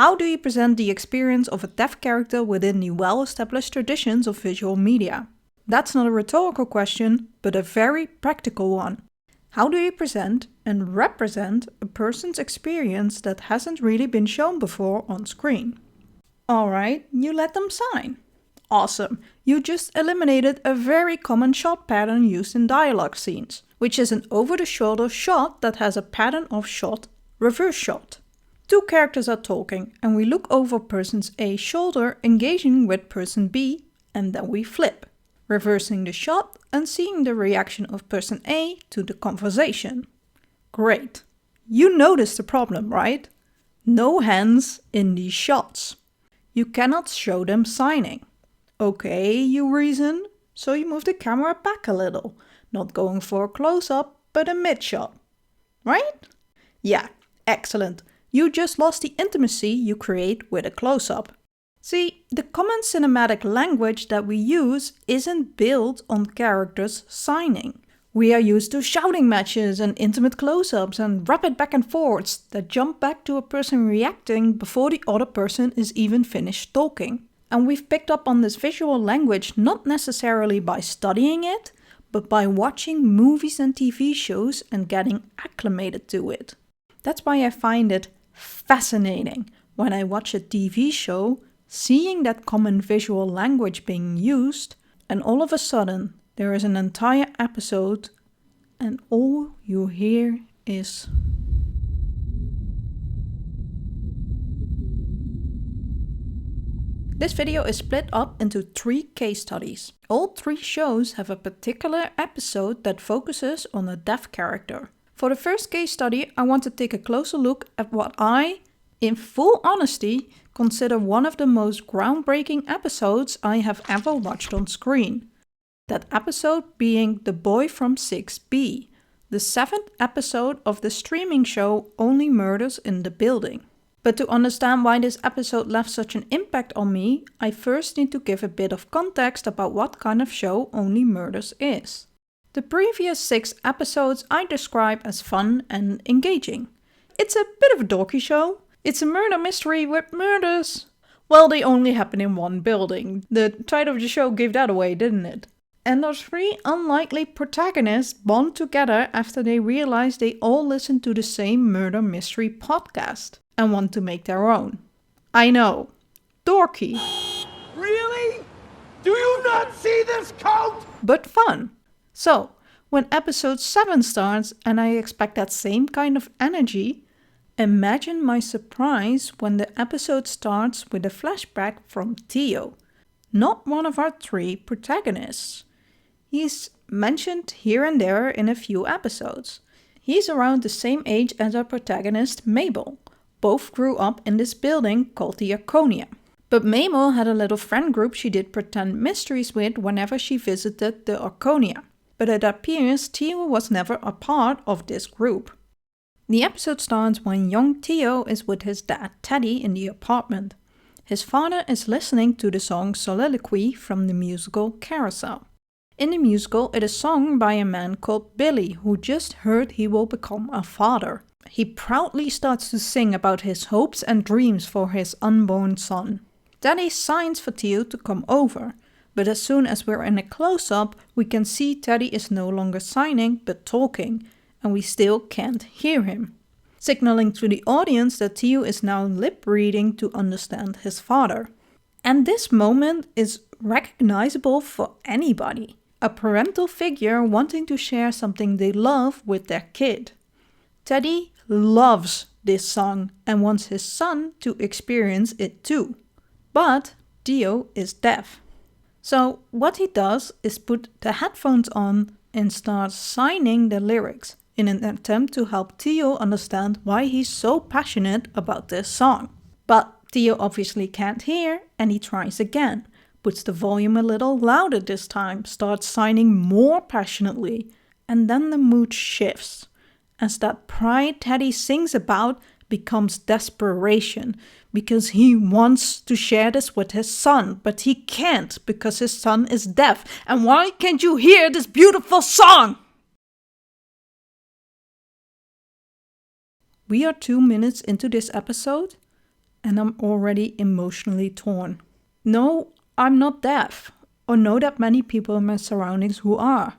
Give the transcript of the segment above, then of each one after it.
How do you present the experience of a deaf character within the well-established traditions of visual media? That's not a rhetorical question, but a very practical one. How do you present and represent a person's experience that hasn't really been shown before on screen? Alright, you let them sign. Awesome, you just eliminated a very common shot pattern used in dialogue scenes, which is an over-the-shoulder shot that has a pattern of shot, reverse shot. Two characters are talking and we look over person A's shoulder engaging with person B and then we flip, reversing the shot and seeing the reaction of person A to the conversation. Great. You noticed the problem, right? No hands in these shots. You cannot show them signing. Okay, you reason, so you move the camera back a little, not going for a close-up, but a mid-shot. Right? Yeah, excellent. You just lost the intimacy you create with a close-up. See, the common cinematic language that we use isn't built on characters signing. We are used to shouting matches and intimate close-ups and rapid back and forths that jump back to a person reacting before the other person is even finished talking. And we've picked up on this visual language not necessarily by studying it, but by watching movies and TV shows and getting acclimated to it. That's why I find it fascinating when I watch a TV show, seeing that common visual language being used, and all of a sudden there is an entire episode and all you hear is This video is split up into 3 case studies. All 3 shows have a particular episode that focuses on a deaf character. For the first case study, I want to take a closer look at what I, in full honesty, consider one of the most groundbreaking episodes I have ever watched on screen. That episode being The Boy from 6B, the 7th episode of the streaming show Only Murders in the Building. But to understand why this episode left such an impact on me, I first need to give a bit of context about what kind of show Only Murders is. The previous 6 episodes I describe as fun and engaging. It's a bit of a dorky show. It's a murder mystery with murders. Well, they only happen in one building. The title of the show gave that away, didn't it? And those 3 unlikely protagonists bond together after they realize they all listen to the same murder mystery podcast and want to make their own. I know. Dorky. Really? Do you not see this coat? But fun. So, when episode 7 starts and I expect that same kind of energy, imagine my surprise when the episode starts with a flashback from Theo, not one of our 3 protagonists. He's mentioned here and there in a few episodes. He's around the same age as our protagonist Mabel. Both grew up in this building called the Arconia. But Mabel had a little friend group she did pretend mysteries with whenever she visited the Arconia. But it appears Theo was never a part of this group. The episode starts when young Theo is with his dad Teddy in the apartment. His father is listening to the song Soliloquy from the musical Carousel. In the musical, it is sung by a man called Billy who just heard he will become a father. He proudly starts to sing about his hopes and dreams for his unborn son. Teddy signs for Theo to come over. But as soon as we're in a close-up, we can see Teddy is no longer signing but talking, and we still can't hear him, signaling to the audience that Theo is now lip-reading to understand his father. And this moment is recognizable for anybody, a parental figure wanting to share something they love with their kid. Teddy loves this song and wants his son to experience it too. But Theo is deaf. So what he does is put the headphones on and starts signing the lyrics in an attempt to help Theo understand why he's so passionate about this song. But Theo obviously can't hear and he tries again, puts the volume a little louder this time, starts signing more passionately, and then the mood shifts as that pride Teddy sings about becomes desperation because he wants to share this with his son, but he can't because his son is deaf. And why can't you hear this beautiful song? We are 2 minutes into this episode, and I'm already emotionally torn. No, I'm not deaf, or know that many people in my surroundings who are.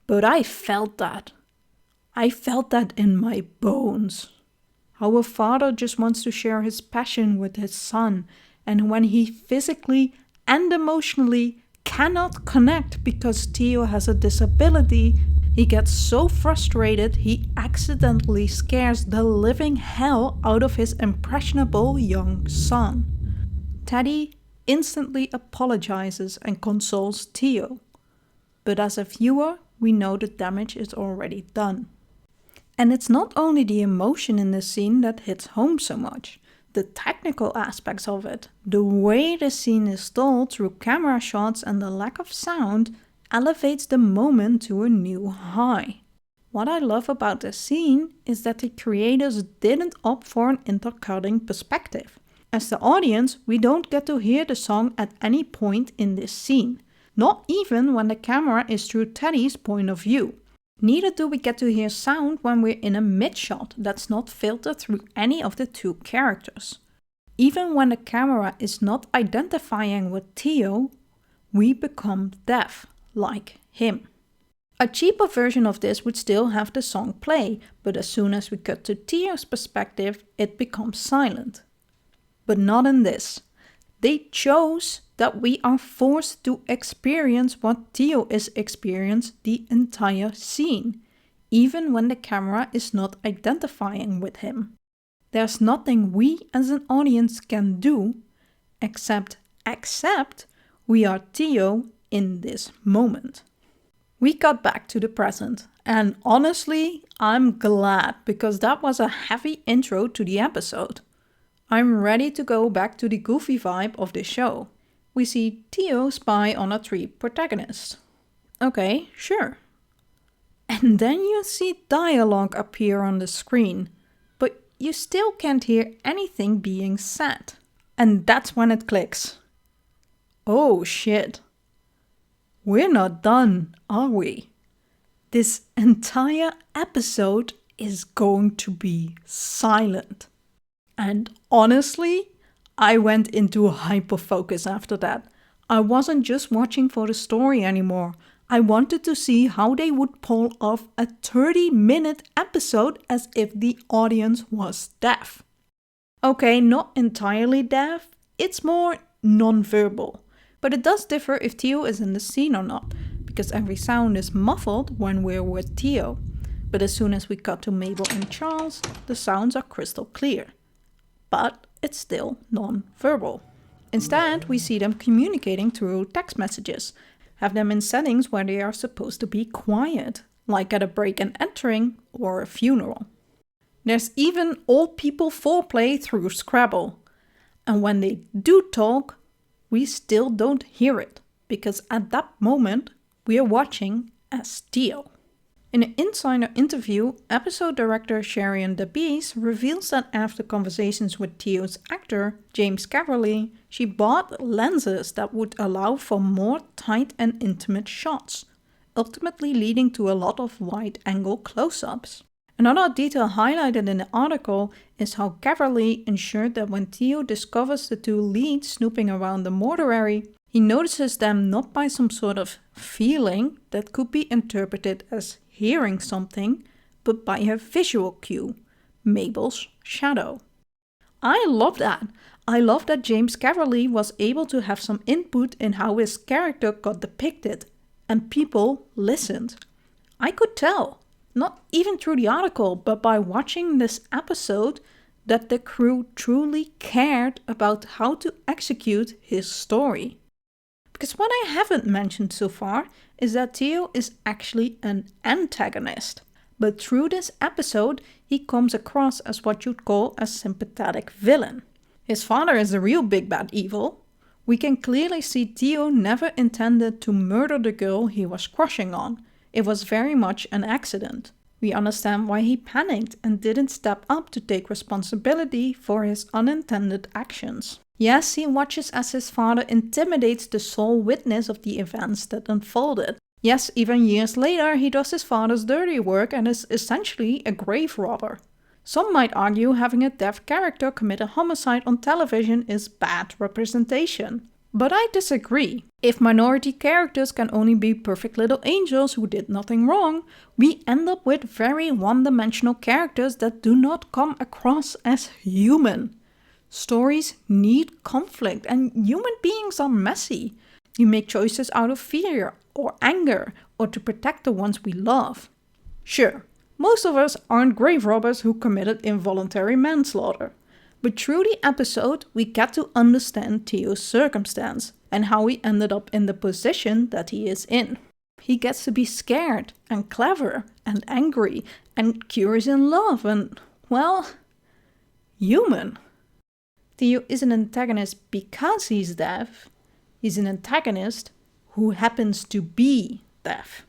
But I felt that. I felt that in my bones. How a father just wants to share his passion with his son, and when he physically and emotionally cannot connect because Theo has a disability, he gets so frustrated he accidentally scares the living hell out of his impressionable young son. Teddy instantly apologizes and consoles Theo. But as a viewer, we know the damage is already done. And it's not only the emotion in this scene that hits home so much. The technical aspects of it, the way the scene is told through camera shots and the lack of sound, elevates the moment to a new high. What I love about this scene is that the creators didn't opt for an intercutting perspective. As the audience, we don't get to hear the song at any point in this scene, not even when the camera is through Teddy's point of view. Neither do we get to hear sound when we're in a mid-shot that's not filtered through any of the two characters. Even when the camera is not identifying with Theo, we become deaf, like him. A cheaper version of this would still have the song play, but as soon as we cut to Theo's perspective, it becomes silent. But not in this. They chose that we are forced to experience what Theo is experiencing the entire scene, even when the camera is not identifying with him. There's nothing we as an audience can do except accept we are Theo in this moment. We got back to the present, and honestly, I'm glad because that was a heavy intro to the episode. I'm ready to go back to the goofy vibe of this show. We see Theo spy on a three protagonists. Okay, sure. And then you see dialogue appear on the screen, but you still can't hear anything being said. And that's when it clicks. Oh shit. We're not done, are we? This entire episode is going to be silent. And honestly, I went into hyperfocus after that. I wasn't just watching for the story anymore. I wanted to see how they would pull off a 30-minute episode as if the audience was deaf. Okay, not entirely deaf, it's more non-verbal. But it does differ if Theo is in the scene or not, because every sound is muffled when we're with Theo. But as soon as we cut to Mabel and Charles, the sounds are crystal clear. But it's still non-verbal. Instead, we see them communicating through text messages, have them in settings where they are supposed to be quiet, like at a break and entering or a funeral. There's even old people foreplay through Scrabble. And when they do talk, we still don't hear it, because at that moment, we are watching as Theo. In an insider interview, episode director Sharian DeBees reveals that after conversations with Theo's actor, James Caverly, she bought lenses that would allow for more tight and intimate shots, ultimately leading to a lot of wide-angle close-ups. Another detail highlighted in the article is how Caverly ensured that when Theo discovers the two leads snooping around the mortuary, he notices them not by some sort of feeling that could be interpreted as hearing something, but by a visual cue, Mabel's shadow. I love that. I love that James Caverly was able to have some input in how his character got depicted, and people listened. I could tell, not even through the article, but by watching this episode, that the crew truly cared about how to execute his story. Because what I haven't mentioned so far is that Theo is actually an antagonist. But through this episode, he comes across as what you'd call a sympathetic villain. His father is the real big bad evil. We can clearly see Theo never intended to murder the girl he was crushing on. It was very much an accident. We understand why he panicked and didn't step up to take responsibility for his unintended actions. Yes, he watches as his father intimidates the sole witness of the events that unfolded. Yes, even years later, he does his father's dirty work and is essentially a grave robber. Some might argue having a deaf character commit a homicide on television is bad representation. But I disagree. If minority characters can only be perfect little angels who did nothing wrong, we end up with very one-dimensional characters that do not come across as human. Stories need conflict, and human beings are messy. We make choices out of fear or anger or to protect the ones we love. Sure, most of us aren't grave robbers who committed involuntary manslaughter. But through the episode, we get to understand Theo's circumstance and how he ended up in the position that he is in. He gets to be scared and clever and angry and curious in love and, well, human. Theo is an antagonist because he's deaf. He's an antagonist who happens to be deaf.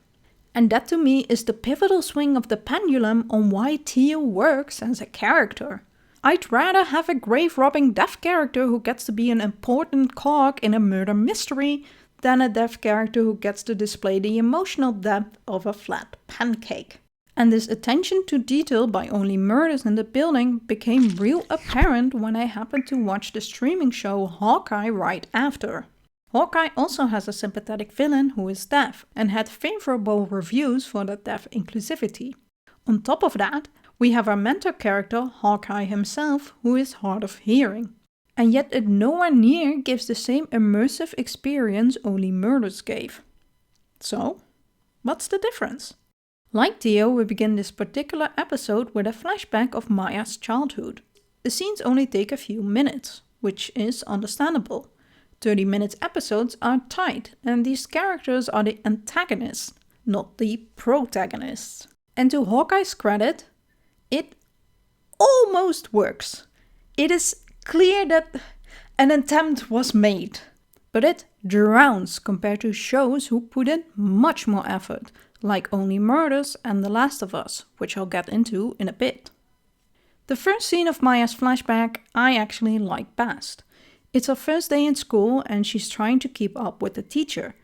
And that to me is the pivotal swing of the pendulum on why Theo works as a character. I'd rather have a grave-robbing deaf character who gets to be an important cog in a murder mystery than a deaf character who gets to display the emotional depth of a flat pancake. And this attention to detail by only murders in the building became real apparent when I happened to watch the streaming show Hawkeye right after. Hawkeye also has a sympathetic villain who is deaf and had favorable reviews for the deaf inclusivity. On top of that, we have our mentor character, Hawkeye himself, who is hard of hearing. And yet it nowhere near gives the same immersive experience only murders gave. So, what's the difference? Like Theo, we begin this particular episode with a flashback of Maya's childhood. The scenes only take a few minutes, which is understandable. 30-minute episodes are tight, and these characters are the antagonists, not the protagonists. And to Hawkeye's credit, it almost works. It is clear that an attempt was made, but it drowns compared to shows who put in much more effort, like Only Murders and The Last of Us, which I'll get into in a bit. The first scene of Maya's flashback I actually like best. It's her first day in school and she's trying to keep up with the teacher,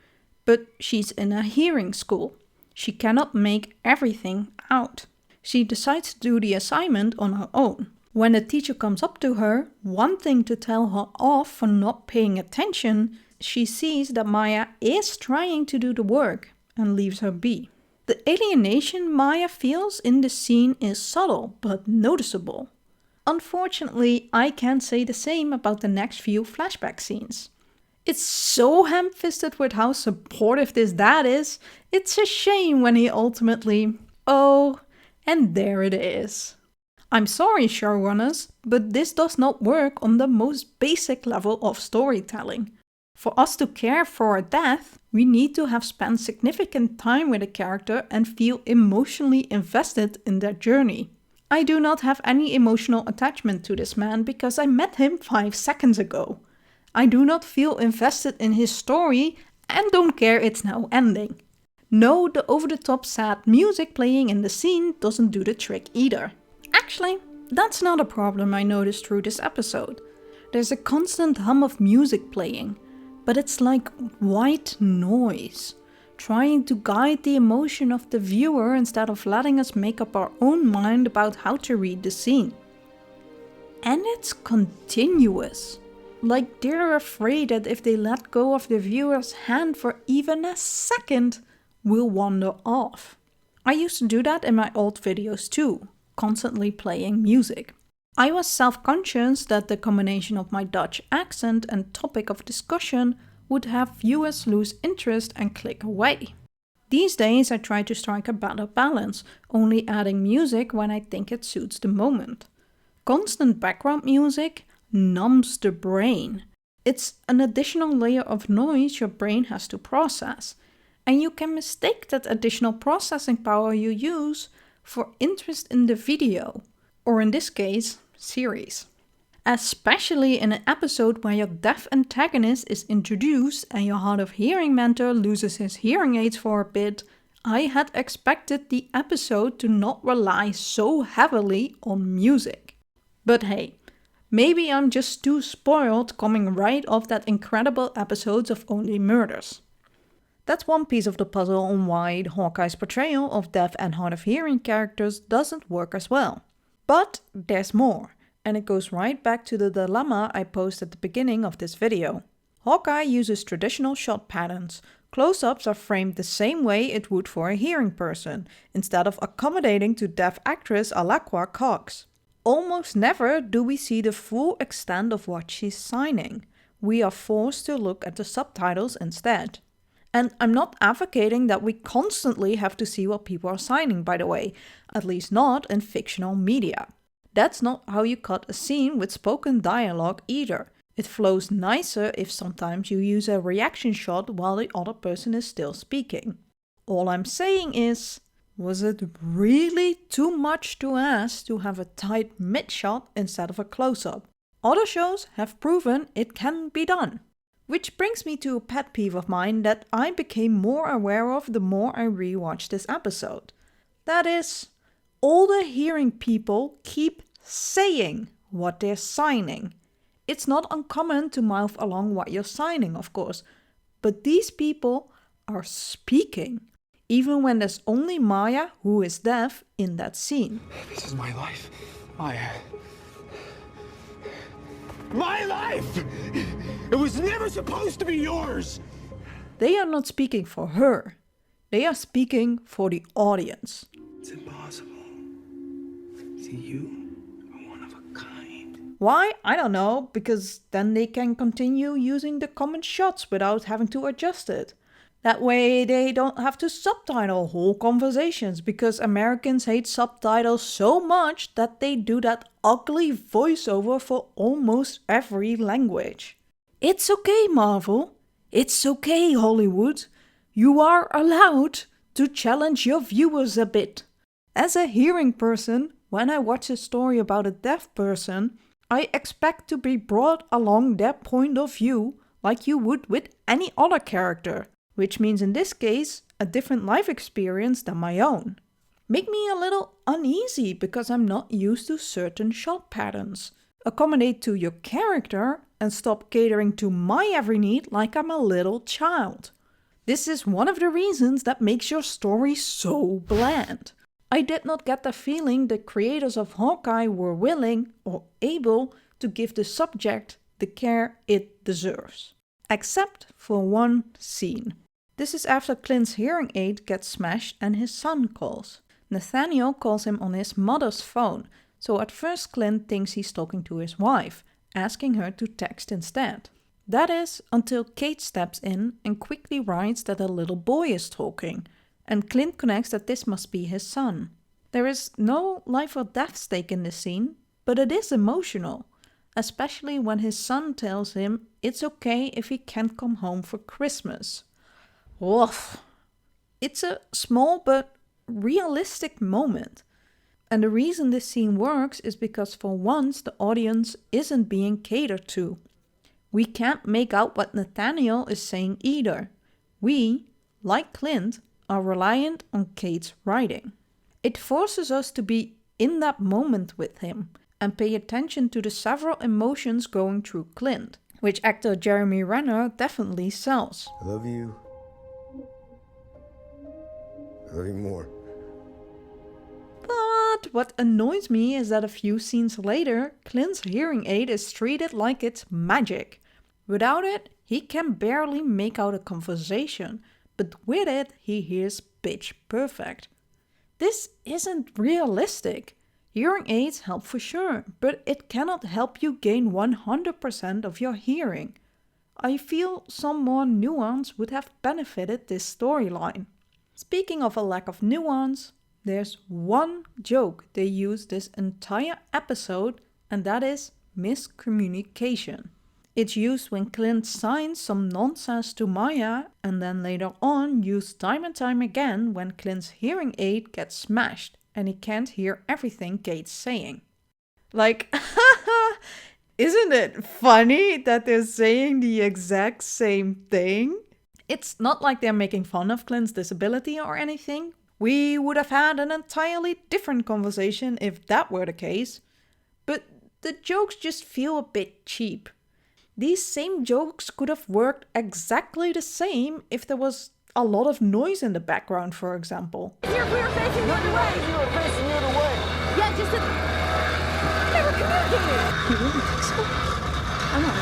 but she's in a hearing school. She cannot make everything out. She decides to do the assignment on her own. When the teacher comes up to her, wanting to tell her off for not paying attention, she sees that Maya is trying to do the work and leaves her be. The alienation Maya feels in the scene is subtle but noticeable. Unfortunately, I can't say the same about the next few flashback scenes. It's so ham-fisted with how supportive this dad is, it's a shame when he ultimately, and there it is. I'm sorry, showrunners, but this does not work on the most basic level of storytelling. For us to care for a death, we need to have spent significant time with a character and feel emotionally invested in their journey. I do not have any emotional attachment to this man because I met him 5 seconds ago. I do not feel invested in his story and don't care it's now ending. No, the over-the-top sad music playing in the scene doesn't do the trick either. Actually, that's not a problem I noticed through this episode. There's a constant hum of music playing, but it's like white noise, trying to guide the emotion of the viewer instead of letting us make up our own mind about how to read the scene. And it's continuous. Like they're afraid that if they let go of the viewer's hand for even a second, we'll wander off. I used to do that in my old videos too, constantly playing music. I was self-conscious that the combination of my Dutch accent and topic of discussion would have viewers lose interest and click away. These days I try to strike a better balance, only adding music when I think it suits the moment. Constant background music numbs the brain. It's an additional layer of noise your brain has to process, and you can mistake that additional processing power you use for interest in the video, or in this case, series. Especially in an episode where your deaf antagonist is introduced and your hard of hearing mentor loses his hearing aids for a bit, I had expected the episode to not rely so heavily on music. But hey, maybe I'm just too spoiled coming right off that incredible episodes of Only Murders. That's one piece of the puzzle on why Hawkeye's portrayal of deaf and hard of hearing characters doesn't work as well. But there's more, and it goes right back to the dilemma I posed at the beginning of this video. Hawkeye uses traditional shot patterns. Close-ups are framed the same way it would for a hearing person, instead of accommodating to deaf actress Alakwa Cox. Almost never do we see the full extent of what she's signing. We are forced to look at the subtitles instead. And I'm not advocating that we constantly have to see what people are signing, by the way, at least not in fictional media. That's not how you cut a scene with spoken dialogue either. It flows nicer if sometimes you use a reaction shot while the other person is still speaking. All I'm saying is, was it really too much to ask to have a tight mid-shot instead of a close-up? Other shows have proven it can be done. Which brings me to a pet peeve of mine that I became more aware of the more I rewatched this episode. That is, all the hearing people keep saying what they're signing. It's not uncommon to mouth along what you're signing, of course, but these people are speaking, even when there's only Maya, who is deaf, in that scene. This is my life, Maya. My life! It was never supposed to be yours! They are not speaking for her. They are speaking for the audience. It's impossible. See, you are one of a kind. Why? I don't know, because then they can continue using the common shots without having to adjust it. That way they don't have to subtitle whole conversations, because Americans hate subtitles so much that they do that ugly voiceover for almost every language. It's okay, Marvel. It's okay, Hollywood. You are allowed to challenge your viewers a bit. As a hearing person, when I watch a story about a deaf person, I expect to be brought along their point of view like you would with any other character. Which means in this case, a different life experience than my own. Make me a little uneasy because I'm not used to certain shot patterns. Accommodate to your character and stop catering to my every need like I'm a little child. This is one of the reasons that makes your story so bland. I did not get the feeling the creators of Hawkeye were willing or able to give the subject the care it deserves. Except for one scene. This is after Clint's hearing aid gets smashed and his son calls. Nathaniel calls him on his mother's phone, so at first Clint thinks he's talking to his wife, asking her to text instead. That is until Kate steps in and quickly writes that a little boy is talking, and Clint connects that this must be his son. There is no life or death stake in this scene, but it is emotional, especially when his son tells him it's okay if he can't come home for Christmas. Woof. It's a small but realistic moment. And the reason this scene works is because for once the audience isn't being catered to. We can't make out what Nathaniel is saying either. We, like Clint, are reliant on Kate's writing. It forces us to be in that moment with him and pay attention to the several emotions going through Clint, which actor Jeremy Renner definitely sells. I love you. I love you more. But what annoys me is that a few scenes later, Clint's hearing aid is treated like it's magic. Without it, he can barely make out a conversation, but with it, he hears pitch perfect. This isn't realistic. Hearing aids help for sure, but it cannot help you gain 100% of your hearing. I feel some more nuance would have benefited this storyline. Speaking of a lack of nuance, there's one joke they use this entire episode, and that is miscommunication. It's used when Clint signs some nonsense to Maya, and then later on used time and time again when Clint's hearing aid gets smashed and he can't hear everything Kate's saying. Like, isn't it funny that they're saying the exact same thing? It's not like they're making fun of Clint's disability or anything. We would have had an entirely different conversation if that were the case. But the jokes just feel a bit cheap. These same jokes could have worked exactly the same if there was a lot of noise in the background, for example. Here, we were facing the other way. You were facing the other way. Yeah, just You really think so? I'm not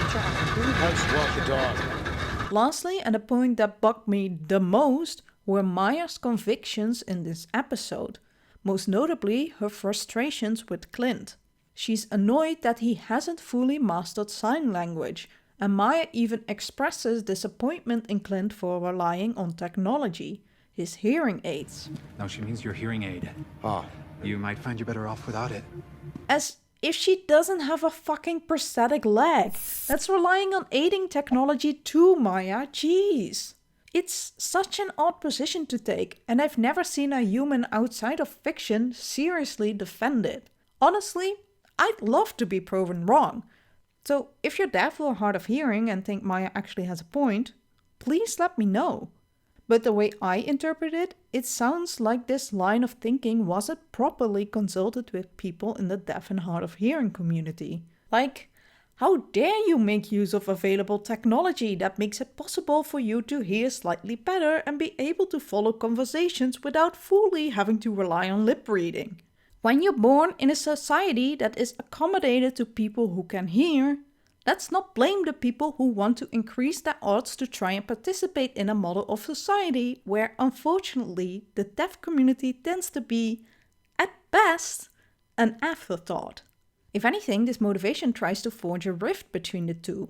sure I can do that. Let's walk the dog. Lastly, and the point that bugged me the most, were Maya's convictions in this episode. Most notably, her frustrations with Clint. She's annoyed that he hasn't fully mastered sign language, and Maya even expresses disappointment in Clint for relying on technology, his hearing aids. No, she means your hearing aid. Ah, You might find you're better off without it. As if she doesn't have a fucking prosthetic leg. That's relying on aiding technology too, Maya. Jeez. It's such an odd position to take, and I've never seen a human outside of fiction seriously defend it. Honestly, I'd love to be proven wrong. So if you're deaf or hard of hearing and think Maya actually has a point, please let me know. But the way I interpret it, it sounds like this line of thinking wasn't properly consulted with people in the deaf and hard of hearing community. Like, how dare you make use of available technology that makes it possible for you to hear slightly better and be able to follow conversations without fully having to rely on lip reading? When you're born in a society that is accommodated to people who can hear, let's not blame the people who want to increase their odds to try and participate in a model of society where, unfortunately, the deaf community tends to be, at best, an afterthought. If anything, this motivation tries to forge a rift between the two,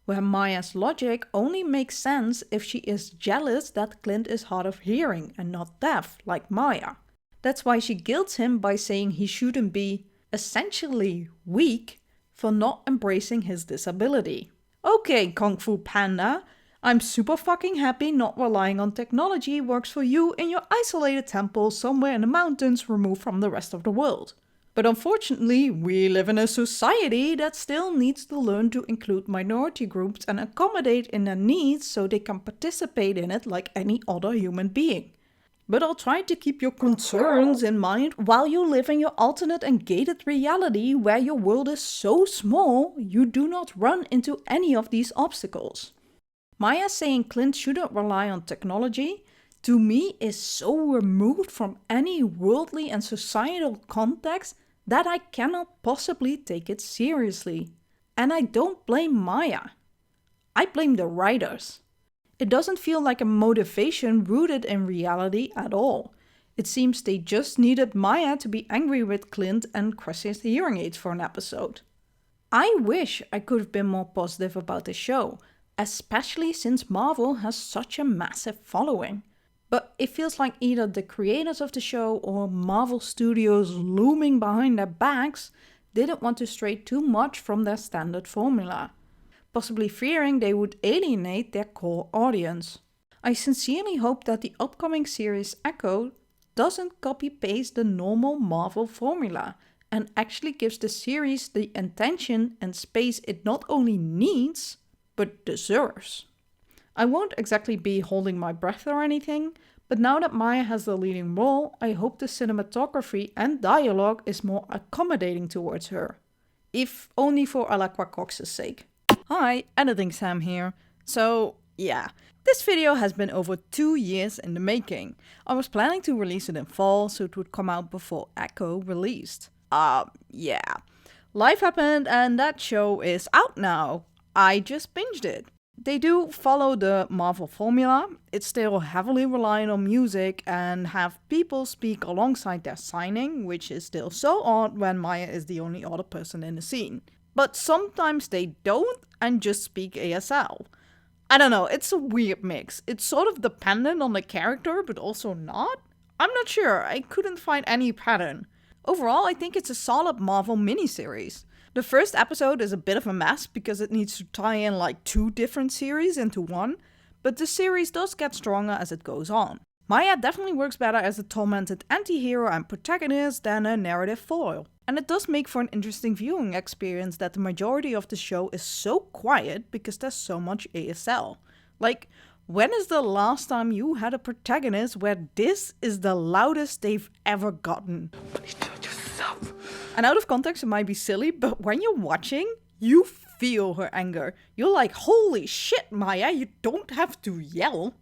where Maya's logic only makes sense if she is jealous that Clint is hard of hearing and not deaf, like Maya. That's why she guilts him by saying he shouldn't be, essentially, weak for not embracing his disability. Okay, Kung Fu Panda, I'm super fucking happy not relying on technology works for you in your isolated temple somewhere in the mountains removed from the rest of the world. But unfortunately, we live in a society that still needs to learn to include minority groups and accommodate in their needs so they can participate in it like any other human being. But I'll try to keep your concerns in mind while you live in your alternate and gated reality where your world is so small you do not run into any of these obstacles. Maya saying Clint shouldn't rely on technology, to me, is so removed from any worldly and societal context that I cannot possibly take it seriously. And I don't blame Maya. I blame the writers. It doesn't feel like a motivation rooted in reality at all. It seems they just needed Maya to be angry with Clint and crush his hearing aids for an episode. I wish I could have been more positive about the show, especially since Marvel has such a massive following. But it feels like either the creators of the show or Marvel Studios looming behind their backs didn't want to stray too much from their standard formula, possibly fearing they would alienate their core audience. I sincerely hope that the upcoming series Echo doesn't copy-paste the normal Marvel formula and actually gives the series the attention and space it not only needs, but deserves. I won't exactly be holding my breath or anything, but now that Maya has the leading role, I hope the cinematography and dialogue is more accommodating towards her, if only for Alakwa Cox's sake. Hi, Editing Sam here. So, yeah, this video has been over 2 years in the making. I was planning to release it in fall, so it would come out before Echo released. Yeah. Life happened and that show is out now. I just binged it. They do follow the Marvel formula. It's still heavily reliant on music and have people speak alongside their signing, which is still so odd when Maya is the only other person in the scene. But sometimes they don't and just speak ASL. I don't know, it's a weird mix. It's sort of dependent on the character, but also not? I'm not sure, I couldn't find any pattern. Overall, I think it's a solid Marvel miniseries. The first episode is a bit of a mess because it needs to tie in like 2 different series into one, but the series does get stronger as it goes on. Maya definitely works better as a tormented anti-hero and protagonist than a narrative foil. And it does make for an interesting viewing experience that the majority of the show is so quiet because there's so much ASL. Like, when is the last time you had a protagonist where this is the loudest they've ever gotten? And out of context it might be silly, but when you're watching, you feel her anger. You're like, holy shit, Maya, you don't have to yell.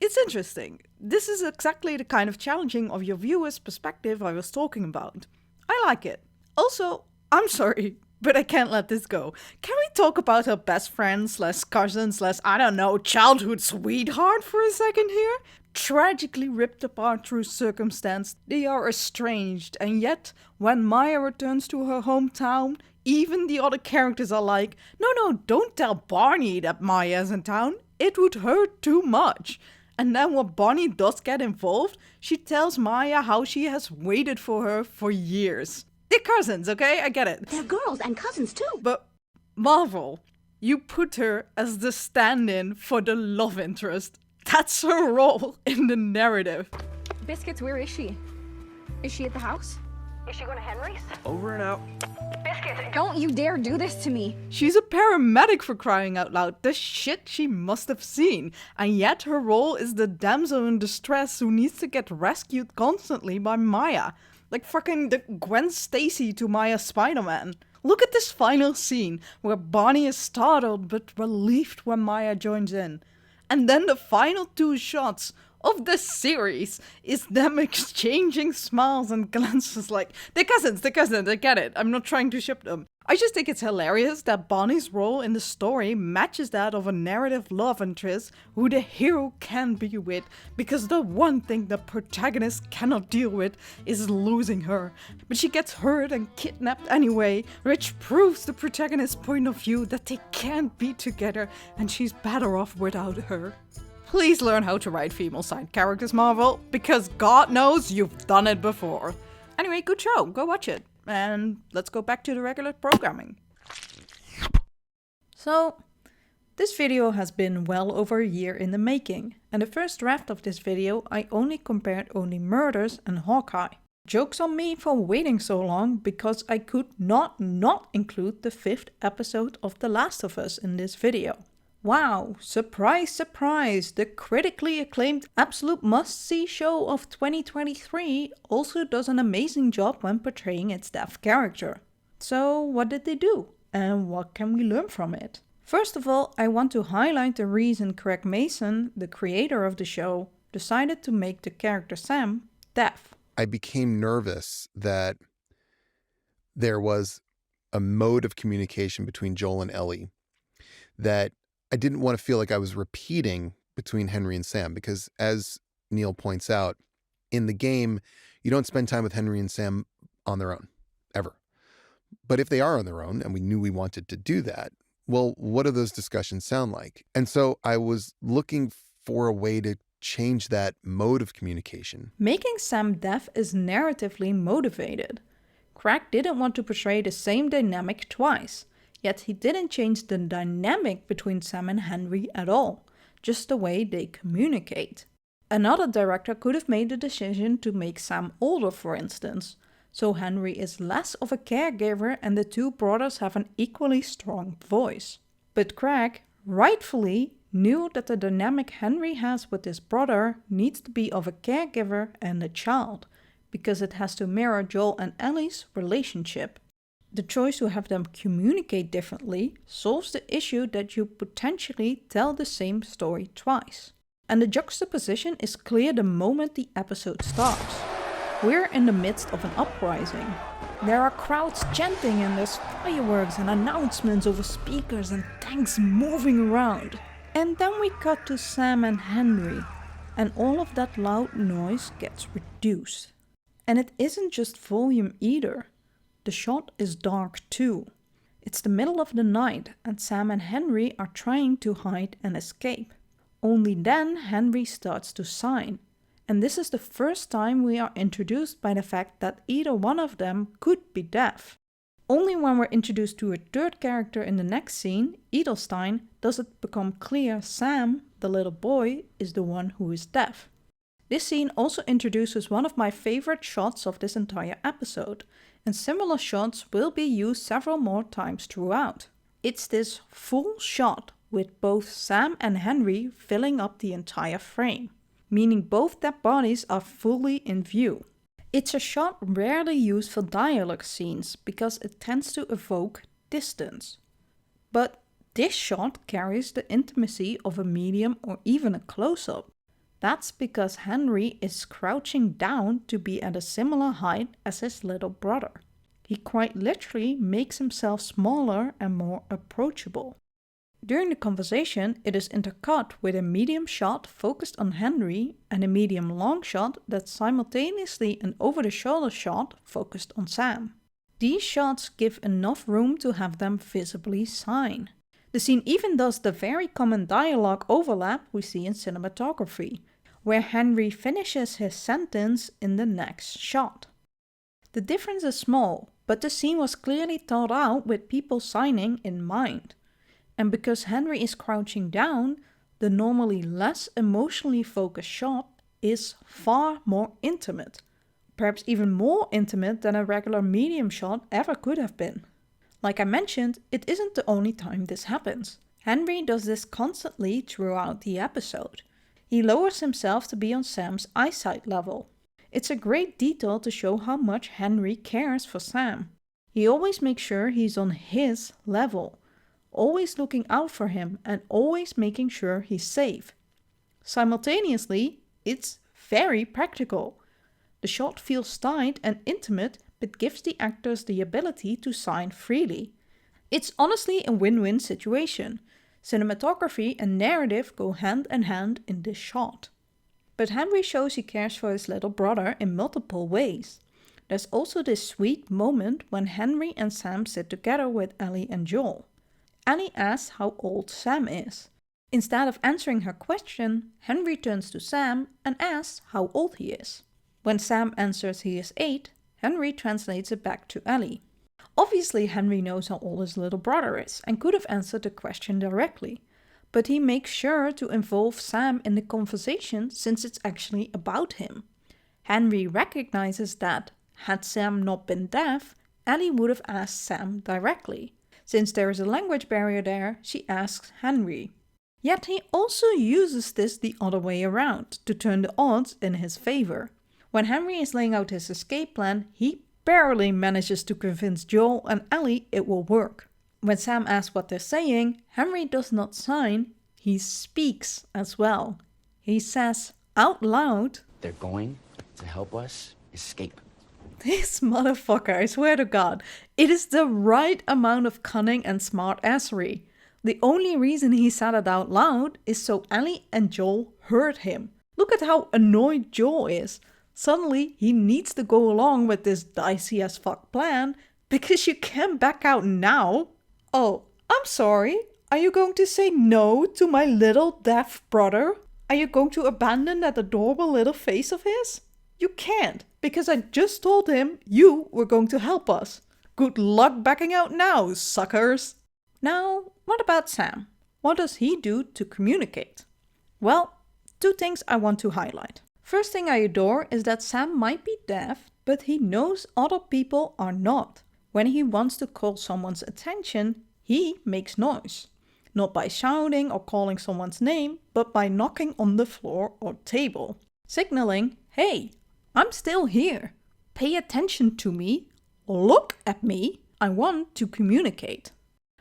It's interesting. This is exactly the kind of challenging of your viewer's perspective I was talking about. I like it. Also, I'm sorry, but I can't let this go. Can we talk about her best friend slash cousin slash, I don't know, childhood sweetheart for a second here? Tragically ripped apart through circumstance, they are estranged, and yet, when Maya returns to her hometown, even the other characters are like, no, don't tell Barney that Maya's in town. It would hurt too much. And then when Bonnie does get involved, she tells Maya how she has waited for her for years. They're cousins, okay? I get it. They're girls and cousins too. But Marvel, you put her as the stand-in for the love interest. That's her role in the narrative. Biscuits, where is she? Is she at the house? Is she going to Henry's? Over and out. Biscuits. Don't you dare do this to me. She's a paramedic, for crying out loud. The shit she must have seen. And yet her role is the damsel in distress who needs to get rescued constantly by Maya. Like fucking the Gwen Stacy to Maya Spider-Man. Look at this final scene where Bonnie is startled but relieved when Maya joins in. And then the final 2 shots of the series is them exchanging smiles and glances like, they're cousins, I get it. I'm not trying to ship them. I just think it's hilarious that Bonnie's role in the story matches that of a narrative love interest who the hero can be with, because the one thing the protagonist cannot deal with is losing her. But she gets hurt and kidnapped anyway, which proves the protagonist's point of view that they can't be together and she's better off without her. Please learn how to write female side characters, Marvel, because God knows you've done it before. Anyway, good show, go watch it. And let's go back to the regular programming. So, this video has been well over a year in the making, and the first draft of this video I only compared Only Murders and Hawkeye. Joke's on me for waiting so long, because I could not include the 5th episode of The Last of Us in this video. Wow, surprise, surprise, the critically acclaimed absolute must-see show of 2023 also does an amazing job when portraying its deaf character. So what did they do? And what can we learn from it? First of all, I want to highlight the reason Craig Mason, the creator of the show, decided to make the character Sam deaf. I became nervous that there was a mode of communication between Joel and Ellie that I didn't want to feel like I was repeating between Henry and Sam, because as Neil points out, in the game, you don't spend time with Henry and Sam on their own, ever. But if they are on their own, and we knew we wanted to do that, well, what do those discussions sound like? And so I was looking for a way to change that mode of communication. Making Sam deaf is narratively motivated. Craig didn't want to portray the same dynamic twice. Yet he didn't change the dynamic between Sam and Henry at all, just the way they communicate. Another director could have made the decision to make Sam older, for instance, so Henry is less of a caregiver and the 2 brothers have an equally strong voice. But Craig, rightfully, knew that the dynamic Henry has with his brother needs to be of a caregiver and a child, because it has to mirror Joel and Ellie's relationship. The choice to have them communicate differently solves the issue that you potentially tell the same story twice. And the juxtaposition is clear the moment the episode starts. We're in the midst of an uprising. There are crowds chanting and there's fireworks and announcements over speakers and tanks moving around. And then we cut to Sam and Henry, and all of that loud noise gets reduced. And it isn't just volume either. The shot is dark too. It's the middle of the night and Sam and Henry are trying to hide and escape. Only then Henry starts to sign. And this is the first time we are introduced by the fact that either one of them could be deaf. Only when we're introduced to a 3rd character in the next scene, Edelstein, does it become clear Sam, the little boy, is the one who is deaf. This scene also introduces one of my favorite shots of this entire episode, and similar shots will be used several more times throughout. It's this full shot with both Sam and Henry filling up the entire frame, meaning both their bodies are fully in view. It's a shot rarely used for dialogue scenes because it tends to evoke distance. But this shot carries the intimacy of a medium or even a close-up. That's because Henry is crouching down to be at a similar height as his little brother. He quite literally makes himself smaller and more approachable. During the conversation, it is intercut with a medium shot focused on Henry and a medium long shot that's simultaneously an over-the-shoulder shot focused on Sam. These shots give enough room to have them visibly shine. The scene even does the very common dialogue overlap we see in cinematography, where Henry finishes his sentence in the next shot. The difference is small, but the scene was clearly thought out with people signing in mind. And because Henry is crouching down, the normally less emotionally focused shot is far more intimate. Perhaps even more intimate than a regular medium shot ever could have been. Like I mentioned, it isn't the only time this happens. Henry does this constantly throughout the episode. He lowers himself to be on Sam's eyesight level. It's a great detail to show how much Henry cares for Sam. He always makes sure he's on his level, always looking out for him and always making sure he's safe. Simultaneously, it's very practical. The shot feels tight and intimate, but gives the actors the ability to sign freely. It's honestly a win-win situation. Cinematography and narrative go hand in hand in this shot. But Henry shows he cares for his little brother in multiple ways. There's also this sweet moment when Henry and Sam sit together with Ellie and Joel. Ellie asks how old Sam is. Instead of answering her question, Henry turns to Sam and asks how old he is. When Sam answers he is 8, Henry translates it back to Ellie. Obviously, Henry knows how old his little brother is and could have answered the question directly, but he makes sure to involve Sam in the conversation since it's actually about him. Henry recognizes that, had Sam not been deaf, Ellie would have asked Sam directly. Since there is a language barrier there, she asks Henry. Yet he also uses this the other way around, to turn the odds in his favor. When Henry is laying out his escape plan, he barely manages to convince Joel and Ellie it will work. When Sam asks what they're saying, Henry does not sign, he speaks as well. He says out loud, "They're going to help us escape." This motherfucker, I swear to God, it is the right amount of cunning and smart-assery. The only reason he said it out loud is so Ellie and Joel heard him. Look at how annoyed Joel is. Suddenly, he needs to go along with this dicey as fuck plan because you can't back out now. Oh, I'm sorry. Are you going to say no to my little deaf brother? Are you going to abandon that adorable little face of his? You can't, because I just told him you were going to help us. Good luck backing out now, suckers. Now, what about Sam? What does he do to communicate? Well, 2 things I want to highlight. First thing I adore is that Sam might be deaf, but he knows other people are not. When he wants to call someone's attention, he makes noise. Not by shouting or calling someone's name, but by knocking on the floor or table. Signaling, hey, I'm still here. Pay attention to me. Look at me. I want to communicate.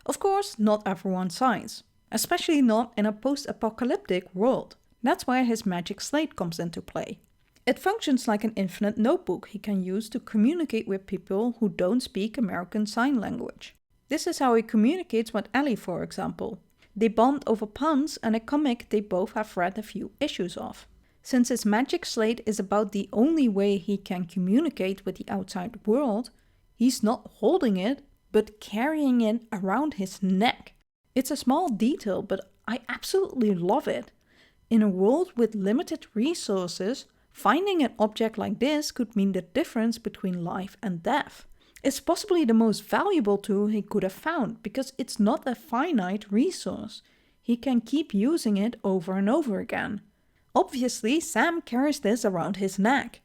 Of course, not everyone signs, especially not in a post-apocalyptic world. That's where his magic slate comes into play. It functions like an infinite notebook he can use to communicate with people who don't speak American Sign Language. This is how he communicates with Ellie, for example. They bond over puns and a comic they both have read a few issues of. Since his magic slate is about the only way he can communicate with the outside world, he's not holding it, but carrying it around his neck. It's a small detail, but I absolutely love it. In a world with limited resources, finding an object like this could mean the difference between life and death. It's possibly the most valuable tool he could have found because it's not a finite resource. He can keep using it over and over again. Obviously, Sam carries this around his neck.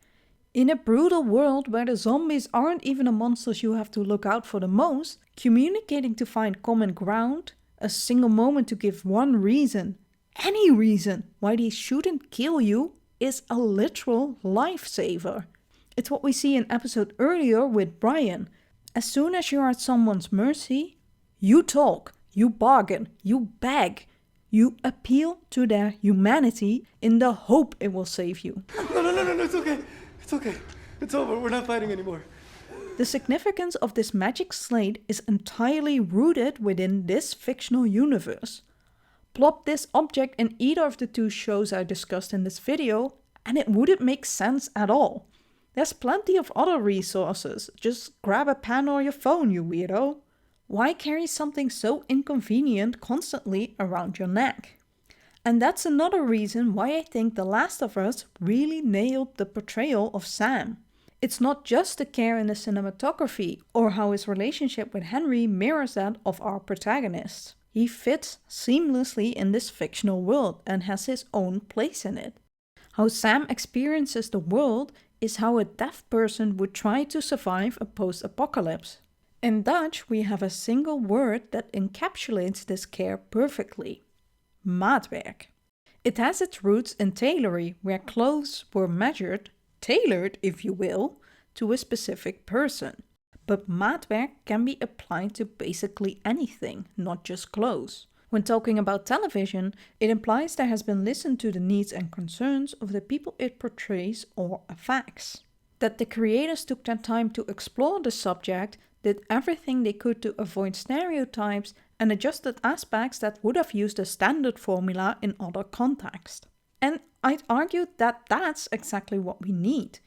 In a brutal world where the zombies aren't even the monsters you have to look out for the most, communicating to find common ground, a single moment to give one reason, any reason why they shouldn't kill you, is a literal lifesaver. It's what we see in episode earlier with Brian. As soon as you're at someone's mercy, you talk, you bargain, you beg, you appeal to their humanity in the hope it will save you. No, it's okay. It's okay. It's over. We're not fighting anymore. The significance of this magic slate is entirely rooted within this fictional universe. Plop this object in either of the two shows I discussed in this video, and it wouldn't make sense at all. There's plenty of other resources, just grab a pen or your phone, you weirdo. Why carry something so inconvenient constantly around your neck? And that's another reason why I think The Last of Us really nailed the portrayal of Sam. It's not just the care in the cinematography or how his relationship with Henry mirrors that of our protagonist. He fits seamlessly in this fictional world and has his own place in it. How Sam experiences the world is how a deaf person would try to survive a post-apocalypse. In Dutch, we have a single word that encapsulates this care perfectly: maatwerk. It has its roots in tailoring, where clothes were measured, tailored if you will, to a specific person. But maatwerk can be applied to basically anything, not just clothes. When talking about television, it implies there has been listened to the needs and concerns of the people it portrays or affects. That the creators took their time to explore the subject, did everything they could to avoid stereotypes, and adjusted aspects that would have used a standard formula in other contexts. And I'd argue that that's exactly what we need.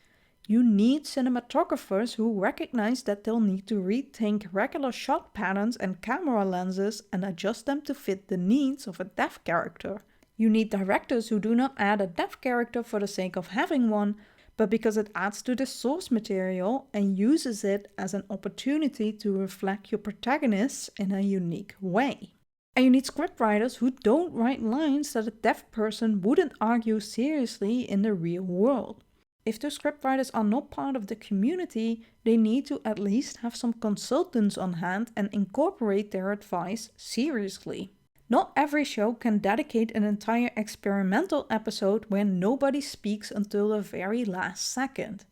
You need cinematographers who recognize that they'll need to rethink regular shot patterns and camera lenses and adjust them to fit the needs of a deaf character. You need directors who do not add a deaf character for the sake of having one, but because it adds to the source material and uses it as an opportunity to reflect your protagonists in a unique way. And you need scriptwriters who don't write lines that a deaf person wouldn't argue seriously in the real world. If the scriptwriters are not part of the community, they need to at least have some consultants on hand and incorporate their advice seriously. Not every show can dedicate an entire experimental episode where nobody speaks until the very last second.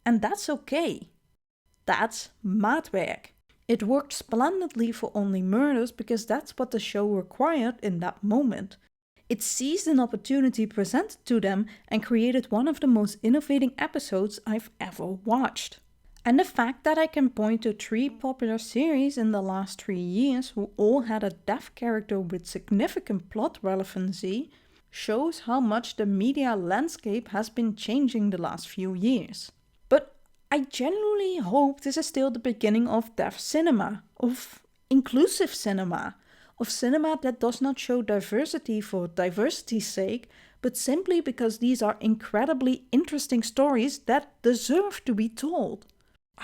And that's okay. That's maatwerk. It worked splendidly for Only Murders because that's what the show required in that moment. It seized an opportunity presented to them and created one of the most innovating episodes I've ever watched. And the fact that I can point to 3 popular series in the last 3 years who all had a deaf character with significant plot relevancy shows how much the media landscape has been changing the last few years. But I genuinely hope this is still the beginning of deaf cinema, of inclusive cinema, of cinema that does not show diversity for diversity's sake, but simply because these are incredibly interesting stories that deserve to be told.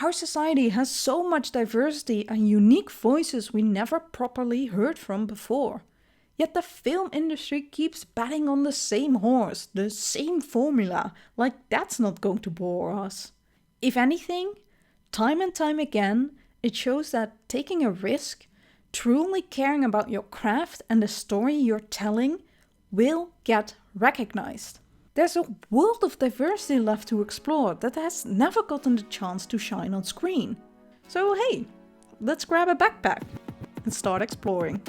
Our society has so much diversity and unique voices we never properly heard from before. Yet the film industry keeps betting on the same horse, the same formula, like that's not going to bore us. If anything, time and time again, it shows that taking a risk, truly caring about your craft and the story you're telling, will get recognized. There's a world of diversity left to explore that has never gotten the chance to shine on screen. So hey, let's grab a backpack and start exploring.